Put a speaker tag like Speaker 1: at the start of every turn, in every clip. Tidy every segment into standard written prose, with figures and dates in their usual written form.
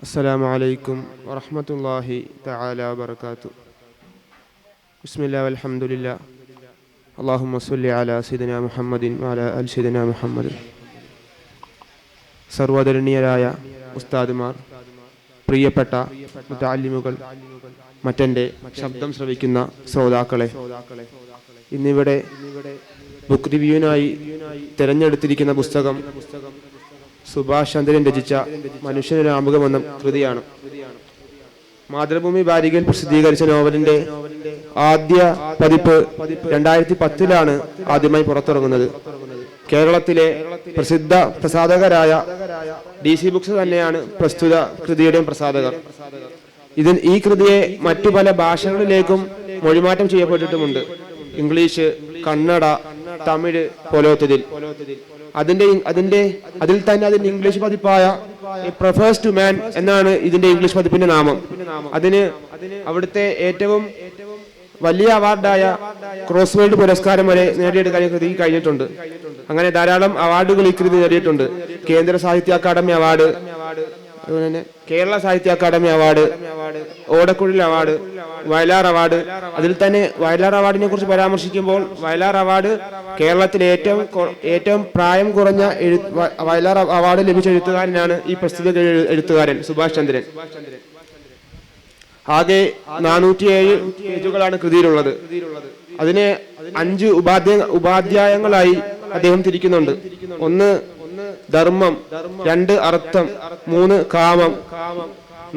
Speaker 1: السلام عليكم ورحمة الله تعالى وبركاته. بسم الله والحمد لله. اللهم صل على سيدنا محمد وعلى آل سيدنا محمد. സർവ്വധരണീയരായ ഉസ്താദുമാർ, പ്രിയപ്പെട്ട മുതഅല്ലിമുകൾ, മറ്റെൻ്റെ ശബ്ദം ശ്രവിക്കുന്ന ശ്രോതാക്കളെ, ഇന്നിവിടെ ബുക്ക് റിവ്യൂവിനായി തിരഞ്ഞെടുത്തിരിക്കുന്ന പുസ്തകം സുഭാഷ് ചന്ദ്രൻ രചിച്ച മനുഷ്യനാമുഖം എന്ന കൃതിയാണ്. മാതൃഭൂമി വാരികയിൽ പ്രസിദ്ധീകരിച്ച നോവലിന്റെ ആദ്യ പതിപ്പ് 2010 ആദ്യമായി പുറത്തിറങ്ങുന്നത്. കേരളത്തിലെ പ്രസിദ്ധ പ്രസാധകരായ DC ബുക്സ് തന്നെയാണ് പ്രസ്തുത കൃതിയുടെയും പ്രസാധകർ. ഈ കൃതിയെ മറ്റു പല ഭാഷകളിലേക്കും മൊഴിമാറ്റം ചെയ്യപ്പെട്ടിട്ടുമുണ്ട്. ഇംഗ്ലീഷ്, കന്നഡ, തമിഴ് പോലത്തതിൽ. അതിൽ തന്നെ അതിന്റെ ഇംഗ്ലീഷ് പതിപ്പായ പ്രഫേഴ്സ് ടു മാൻ എന്നാണ് ഇതിന്റെ ഇംഗ്ലീഷ് പതിപ്പിന്റെ നാമം. അതിന് അവിടുത്തെ ഏറ്റവും വലിയ അവാർഡായ ക്രോസ് വേൾഡ് പുരസ്കാരം വരെ നേടിയെടുക്കാൻ കൃതി കഴിഞ്ഞിട്ടുണ്ട്. അങ്ങനെ ധാരാളം അവാർഡുകൾ ഈ കൃതി നേടിയിട്ടുണ്ട്. കേന്ദ്ര സാഹിത്യ അക്കാദമി അവാർഡ്, അതുപോലെ തന്നെ കേരള സാഹിത്യ അക്കാദമി അവാർഡ്, ഓടക്കുഴൽ അവാർഡ്, വയലാർ അവാർഡ്. അതിൽ തന്നെ വയലാർ അവാർഡിനെ കുറിച്ച് പരാമർശിക്കുമ്പോൾ വയലാർ അവാർഡ് കേരളത്തിലെ ഏറ്റവും പ്രായം കുറഞ്ഞ വയലാർ അവാർഡ് ലഭിച്ച എഴുത്തുകാരനാണ് ഈ പ്രസ്തുത എഴുത്തുകാരൻ സുഭാഷ് ചന്ദ്രൻ. ആകെ 407 പേജുകളാണ് കൃതിയിലുള്ളത്. അതിനെ 5 ഉപാധ്യായങ്ങളായി അദ്ദേഹം തിരിക്കുന്നുണ്ട്. 1 ധർമ്മം, 2 അർത്ഥം, 3 കാമം,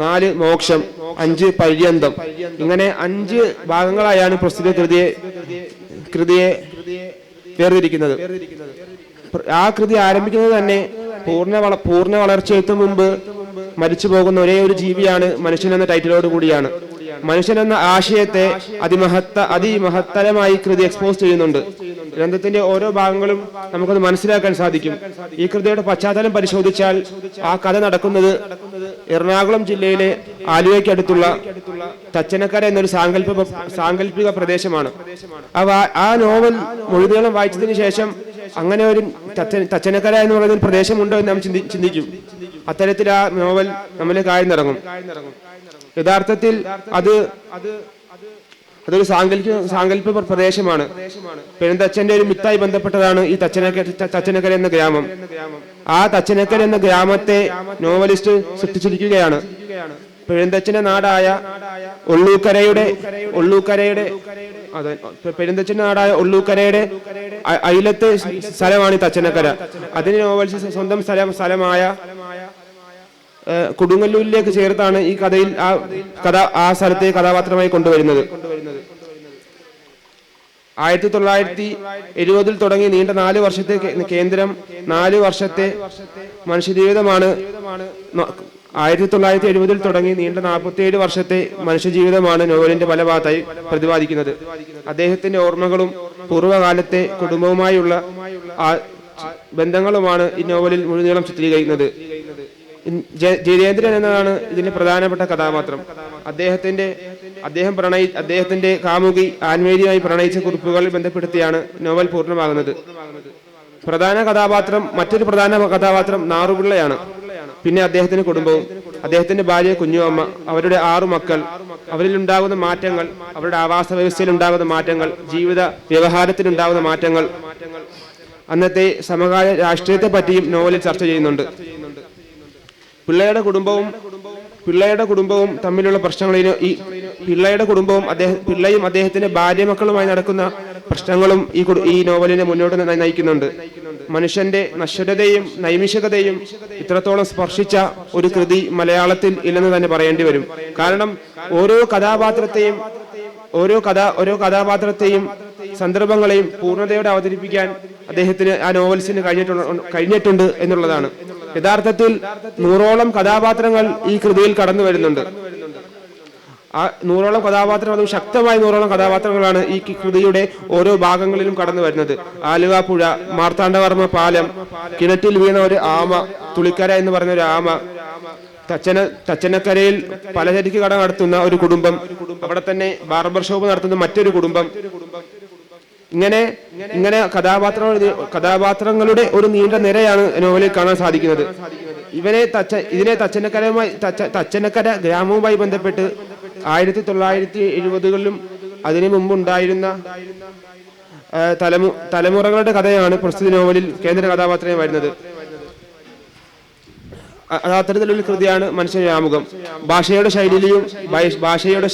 Speaker 1: 4 മോക്ഷം, 5 പര്യന്തം. ഇങ്ങനെ 5 ഭാഗങ്ങളായാണ് പ്രസ്തുത കൃതിയെ വേർതിരിക്കുന്നത്. ആ കൃതി ആരംഭിക്കുന്നത് തന്നെ പൂർണ്ണ വളർച്ചയെത്തും മുമ്പ് മരിച്ചു പോകുന്ന ഒരേ ഒരു ജീവിയാണ് മനുഷ്യൻ എന്ന ടൈറ്റിലോട് കൂടിയാണ്. മനുഷ്യൻ എന്ന ആശയത്തെ അതിമഹത്തരമായി കൃതി എക്സ്പോസ് ചെയ്യുന്നുണ്ട്. ഗ്രന്ഥത്തിന്റെ ഓരോ ഭാഗങ്ങളും നമുക്കത് മനസ്സിലാക്കാൻ സാധിക്കും. ഈ കൃതിയുടെ പശ്ചാത്തലം പരിശോധിച്ചാൽ ആ കഥ നടക്കുന്നത് എറണാകുളം ജില്ലയിലെ ആലുവയ്ക്കടുത്തുള്ള തച്ചനക്കര എന്നൊരു സാങ്കല്പിക പ്രദേശമാണ്. ആ നോവൽ മുഴുവൻ വായിച്ചതിന് ശേഷം അങ്ങനെ ഒരു തച്ചനക്കര എന്ന് പറയുന്ന ഒരു പ്രദേശമുണ്ടോ എന്ന് നാം ചിന്തിക്കും. അത്തരത്തിൽ ആ നോവൽ നമ്മളിലേക്ക് ആഴ്ന്നിറങ്ങും. യഥാർത്ഥത്തിൽ അതൊരു സാങ്കല്പിക പ്രദേശമാണ്. പെരുന്തച്ഛന്റെ ഒരു മിത്തായി ബന്ധപ്പെട്ടതാണ് ഈ തച്ചനക്കര എന്ന ഗ്രാമം. ആ തച്ചനക്കര എന്ന ഗ്രാമത്തെ നോവലിസ്റ്റ് സൃഷ്ടിച്ചിരിക്കുകയാണ്. പെരുന്തച്ഛന്റെ നാടായ ഒള്ളൂക്കരയുടെ അയലത്തെ സ്ഥലമാണ് ഈ തച്ചനക്കര. അതിന് നോവലിസ്റ്റ് സ്വന്തം സ്ഥലമായ കൊടുങ്ങല്ലൂരിലേക്ക് ചേർത്താണ് ഈ കഥയിൽ ആ സ്ഥലത്തെ കഥാപാത്രമായി കൊണ്ടുവരുന്നത്. 1970 തുടങ്ങി നീണ്ട 4 വർഷത്തെ കേന്ദ്രം 4 വർഷത്തെ മനുഷ്യജീവിതമാണ്. 1970 തുടങ്ങി നീണ്ട 47 വർഷത്തെ മനുഷ്യജീവിതമാണ് നോവലിന്റെ പല ഭാഗത്തായി പ്രതിപാദിക്കുന്നത്. അദ്ദേഹത്തിന്റെ ഓർമ്മകളും പൂർവ്വകാലത്തെ കുടുംബവുമായുള്ള ബന്ധങ്ങളുമാണ് ഈ നോവലിൽ മുഴുനീളം ചിത്രീകരിക്കുന്നത്. ജയചന്ദ്രൻ എന്നതാണ് ഇതിന്റെ പ്രധാനപ്പെട്ട കഥാപാത്രം. അദ്ദേഹത്തിന്റെ കാമുകി ആൻമേരിയുമായി പ്രണയിച്ച കുറിപ്പുകളിൽ ബന്ധപ്പെടുത്തിയാണ് നോവൽ പൂർണ്ണമാകുന്നത്. മറ്റൊരു പ്രധാന കഥാപാത്രം നാറുപിള്ളയാണ്. പിന്നെ അദ്ദേഹത്തിന്റെ കുടുംബവും, അദ്ദേഹത്തിന്റെ ഭാര്യ കുഞ്ഞുമ്മ, അവരുടെ 6 മക്കൾ, അവരിലുണ്ടാകുന്ന മാറ്റങ്ങൾ, അവരുടെ ആവാസ വ്യവസ്ഥയിൽ ഉണ്ടാകുന്ന മാറ്റങ്ങൾ, ജീവിത വ്യവഹാരത്തിലുണ്ടാകുന്ന മാറ്റങ്ങൾ, അന്നത്തെ സമകാല രാഷ്ട്രീയത്തെ പറ്റിയും നോവലിൽ ചർച്ച ചെയ്യുന്നുണ്ട്. പിള്ളയുടെ കുടുംബവും തമ്മിലുള്ള പ്രശ്നങ്ങളിലും പിള്ളയും അദ്ദേഹത്തിന്റെ ഭാര്യ മക്കളുമായി നടക്കുന്ന പ്രശ്നങ്ങളും ഈ നോവലിനെ മുന്നോട്ട് നയിക്കുന്നുണ്ട്. മനുഷ്യന്റെ നശ്വരതയും നൈമിഷികതയും ഇത്രത്തോളം സ്പർശിച്ച ഒരു കൃതി മലയാളത്തിൽ ഇല്ലെന്ന് തന്നെ പറയേണ്ടി വരും. കാരണം ഓരോ കഥാപാത്രത്തെയും സന്ദർഭങ്ങളെയും പൂർണ്ണതയോടെ അവതരിപ്പിക്കാൻ ആ നോവൽസിന് കഴിഞ്ഞിട്ടുണ്ട് എന്നുള്ളതാണ്. യഥാർത്ഥത്തിൽ 100ഓളം കഥാപാത്രങ്ങൾ ഈ കൃതിയിൽ കടന്നു വരുന്നുണ്ട്. ആ 100ഓളം കഥാപാത്രങ്ങൾ, ശക്തമായ 100ഓളം കഥാപാത്രങ്ങളാണ് ഈ കൃതിയുടെ ഓരോ ഭാഗങ്ങളിലും കടന്നു വരുന്നത്. ആലുവ പുഴ, മാർത്താണ്ഡവർമ്മ പാലം, കിണറ്റിൽ വീണ ഒരു ആമ, തുളിക്കര എന്ന് പറഞ്ഞ ഒരു ആമ, തച്ചനക്കരയിൽ പലചരക്ക് കട നടത്തുന്ന ഒരു കുടുംബം, അവിടെ തന്നെ ബാർബർ ഷോപ്പ് നടത്തുന്ന മറ്റൊരു കുടുംബം. ഇങ്ങനെ കഥാപാത്രങ്ങളുടെ ഒരു നീണ്ട നിരയാണ് നോവലിൽ കാണാൻ സാധിക്കുന്നത്. ഇതിനെ തച്ചനക്കര ഗ്രാമവുമായി ബന്ധപ്പെട്ട് 1970കളിലും അതിനു മുമ്പുണ്ടായിരുന്ന തലമുറകളുടെ കഥയാണ് പ്രസ്തുത നോവലിൽ കേന്ദ്ര കഥാപാത്രമായി വരുന്നത്. അത്തരത്തിലുള്ള കൃതിയാണ് മനുഷ്യന്റെ ആമുഖം. ഭാഷയുടെ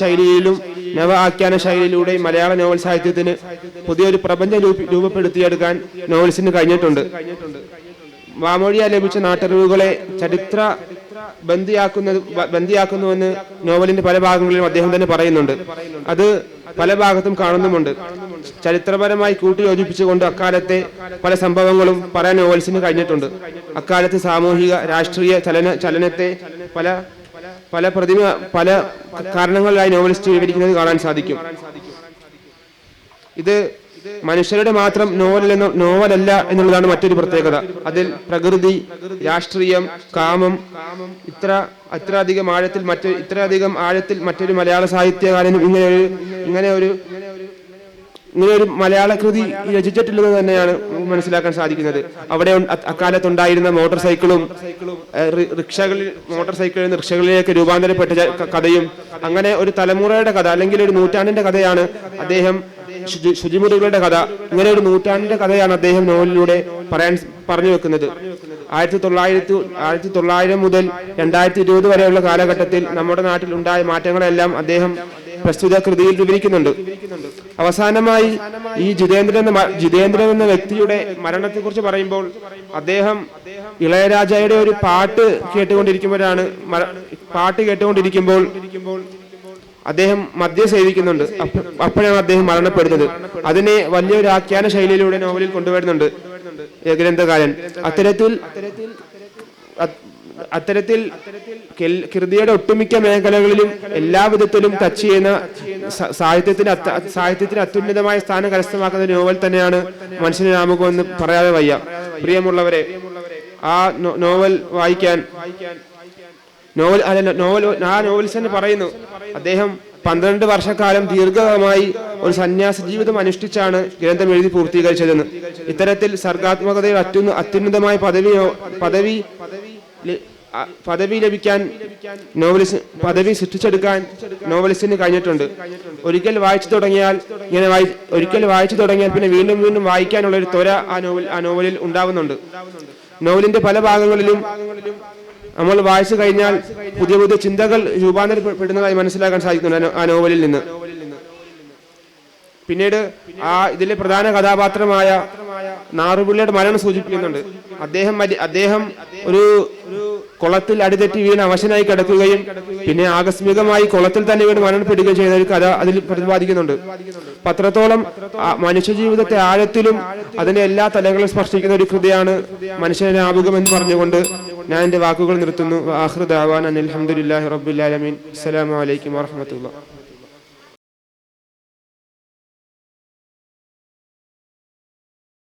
Speaker 1: ശൈലിയിലും നവ ആഖ്യാന ശൈലിയിലൂടെയും മലയാള നോവൽ സാഹിത്യത്തിന് പുതിയൊരു പ്രപഞ്ചം രൂപപ്പെടുത്തിയെടുക്കാൻ നോവലിസ്റ്റിന് കഴിഞ്ഞിട്ടുണ്ട്. വാമൊഴിയാൽ ലഭിച്ച നാട്ടറിവുകളെ ചരിത്ര ബന്ധിയാക്കുന്നുവെന്ന് നോവലിന്റെ പല ഭാഗങ്ങളിലും അദ്ദേഹം തന്നെ പറയുന്നുണ്ട്. അത് പല ഭാഗത്തും കാണുന്നുമുണ്ട്. ചരിത്രപരമായി കൂട്ടിയോജിപ്പിച്ചുകൊണ്ട് അക്കാലത്തെ പല സംഭവങ്ങളും പറയാൻ നോവൽസിന് കഴിഞ്ഞിട്ടുണ്ട്. അക്കാലത്ത് സാമൂഹിക രാഷ്ട്രീയ ചലനത്തെ പല കാരണങ്ങളിലായി നോവലിസ്റ്റ് വിവരിക്കുന്നത് കാണാൻ സാധിക്കും. ഇത് മനുഷ്യരുടെ മാത്രം നോവലല്ല എന്നുള്ളതാണ് മറ്റൊരു പ്രത്യേകത. അതിൽ പ്രകൃതി, രാഷ്ട്രീയം, കാമം ഇത്രയധികം ആഴത്തിൽ മറ്റൊരു മലയാള സാഹിത്യകാരനും ഇങ്ങനെ ഒരു മലയാള കൃതി രചിച്ചിട്ടില്ലെന്ന് തന്നെയാണ് മനസ്സിലാക്കാൻ സാധിക്കുന്നത്. അവിടെ അക്കാലത്തുണ്ടായിരുന്ന മോട്ടോർ സൈക്കിളിൽ നിന്ന് റിക്ഷകളിലേക്ക് രൂപാന്തരപ്പെട്ട കഥയും അങ്ങനെ ഒരു തലമുറയുടെ കഥ അല്ലെങ്കിൽ ഒരു നൂറ്റാണ്ടിന്റെ കഥയാണ് അദ്ദേഹം ശുചിമുറികളുടെ കഥ. ഇങ്ങനെ ഒരു നൂറ്റാണ്ടിന്റെ കഥയാണ് അദ്ദേഹം നോവലിലൂടെ പറഞ്ഞു വെക്കുന്നത്. 1900 മുതൽ 2020 വരെയുള്ള കാലഘട്ടത്തിൽ നമ്മുടെ നാട്ടിൽ ഉണ്ടായ മാറ്റങ്ങളെല്ലാം അദ്ദേഹം പ്രസ്തുത കൃതിയിൽ വിവരിക്കുന്നുണ്ട്. അവസാനമായി ഈ ജിതേന്ദ്രൻ എന്ന വ്യക്തിയുടെ മരണത്തെ കുറിച്ച് പറയുമ്പോൾ അദ്ദേഹം ഇളയരാജയുടെ ഒരു പാട്ട് കേട്ടുകൊണ്ടിരിക്കുമ്പോൾ അദ്ദേഹം മദ്യം സേവിക്കുന്നുണ്ട്. അപ്പോഴാണ് അദ്ദേഹം മരണപ്പെടുന്നത്. അതിനെ വലിയൊരു ആഖ്യാന ശൈലിയിലൂടെ നോവലിൽ കൊണ്ടുവരുന്നുണ്ട് ഗ്രന്ഥകാരൻ. അത്തരത്തിൽ കൃതിയുടെ ഒട്ടുമിക്ക മേഖലകളിലും എല്ലാവിധത്തിലും ടച്ച് ചെയ്യുന്ന സാഹിത്യത്തിന് അത്യുന്നതമായ സ്ഥാനം കരസ്ഥമാക്കുന്ന നോവൽ തന്നെയാണ് മനുഷ്യന്റെ ആമുഖം എന്ന് പറയാതെ വയ്യ. പ്രിയമുള്ളവരെ, ആ നോവൽ വായിക്കാൻ നോവലിസ്റ്റ് പറയുന്നു, അദ്ദേഹം 12 വർഷക്കാലം ദീർഘമായി ഒരു സന്യാസ ജീവിതം അനുഷ്ഠിച്ചാണ് ഗ്രന്ഥം എഴുതി പൂർത്തീകരിച്ചതെന്ന്. ഇത്തരത്തിൽ സർഗാത്മകതയിൽ അത്യുന്നതമായ പദവി ലഭിക്കാൻ പദവി സൃഷ്ടിച്ചെടുക്കാൻ നോവലിസ്റ്റിന് കഴിഞ്ഞിട്ടുണ്ട്. ഒരിക്കൽ വായിച്ചു തുടങ്ങിയാൽ പിന്നെ വീണ്ടും വായിക്കാനുള്ള ഒരു ത്വര ആ നോവലിൽ ഉണ്ടാവുന്നുണ്ട്. നോവലിന്റെ പല ഭാഗങ്ങളിലും നമ്മൾ വായിച്ചു കഴിഞ്ഞാൽ പുതിയ ചിന്തകൾ രൂപാന്തരപ്പെടുന്നതായി മനസ്സിലാക്കാൻ സാധിക്കുന്നുണ്ട് ആ നോവലിൽ നിന്ന്. പിന്നീട് ഇതിലെ പ്രധാന കഥാപാത്രമായ നാറുപിള്ളയുടെ മരണം സൂചിപ്പിക്കുന്നുണ്ട്. അദ്ദേഹം ഒരു കുളത്തിൽ അടിതെറ്റി വീണ് അവശനായി കിടക്കുകയും പിന്നെ ആകസ്മികമായി കുളത്തിൽ തന്നെ വീണ് മരണപ്പെടുകയും ചെയ്യുന്ന ഒരു കഥ അതിൽ പ്രതിപാദിക്കുന്നുണ്ട്. പത്രത്തോളം മനുഷ്യജീവിതത്തെ ആഴത്തിലും അതിന്റെ എല്ലാ തലങ്ങളും സ്പർശിക്കുന്ന ഒരു കൃതിയാണ് മനുഷ്യന്റെ ആമുഖം എന്ന് പറഞ്ഞുകൊണ്ട് ഞാൻ എന്റെ വാക്കുകൾ നിർത്തുന്നു. ആഖിറു ദഅവാന അൽഹംദുലില്ലാഹി റബ്ബിൽ ആലമീൻ. അസ്സലാമു അലൈക്കും വറഹ്മത്തുള്ളാഹി.